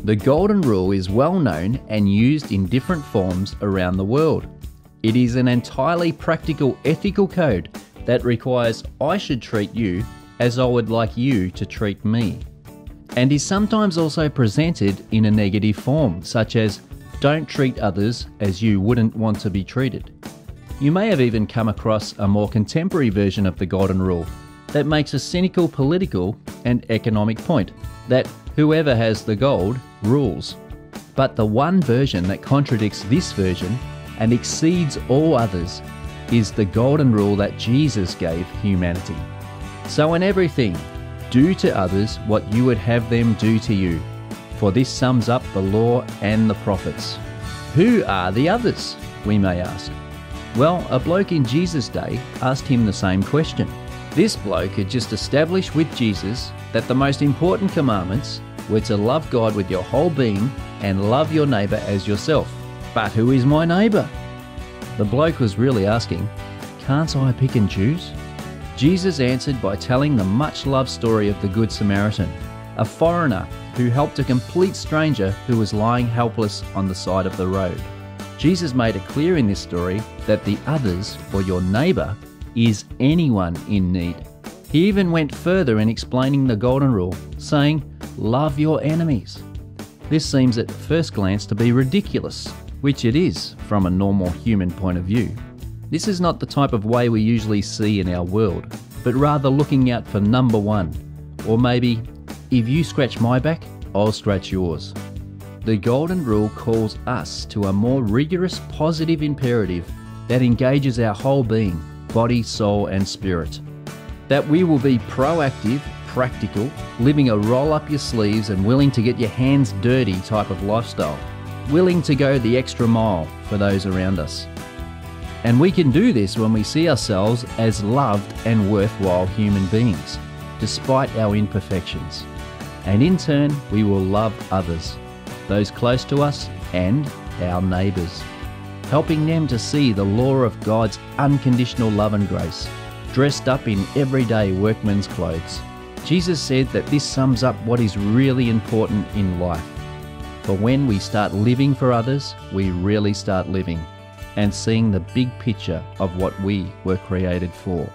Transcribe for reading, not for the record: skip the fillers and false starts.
The Golden Rule is well known and used in different forms around the world. It is an entirely practical ethical code that requires I should treat you as I would like you to treat me, and is sometimes also presented in a negative form, such as don't treat others as you wouldn't want to be treated. You may have even come across a more contemporary version of the Golden Rule that makes a cynical political and economic point that whoever has the gold rules. But the one version that contradicts this version and exceeds all others is the Golden Rule that Jesus gave humanity. So in everything, do to others what you would have them do to you, for this sums up the law and the prophets. Who are the others, we may ask? Well, a bloke in Jesus' day asked him the same question. This bloke had just established with Jesus that the most important commandments were to love God with your whole being and love your neighbour as yourself. But who is my neighbour? The bloke was really asking, can't I pick and choose? Jesus answered by telling the much-loved story of the Good Samaritan, a foreigner who helped a complete stranger who was lying helpless on the side of the road. Jesus made it clear in this story that the others, or your neighbour, is anyone in need. He even went further in explaining the Golden Rule, saying, love your enemies. This seems at first glance to be ridiculous, which it is from a normal human point of view. This is not the type of way we usually see in our world, but rather looking out for number one, or maybe, if you scratch my back, I'll scratch yours. The Golden Rule calls us to a more rigorous positive imperative that engages our whole being, body, soul and spirit. That we will be proactive, practical, living a roll up your sleeves and willing to get your hands dirty type of lifestyle, willing to go the extra mile for those around us. And we can do this when we see ourselves as loved and worthwhile human beings, despite our imperfections. And in turn, we will love others, those close to us and our neighbours, helping them to see the law of God's unconditional love and grace, dressed up in everyday workman's clothes. Jesus said that this sums up what is really important in life. For when we start living for others, we really start living and seeing the big picture of what we were created for.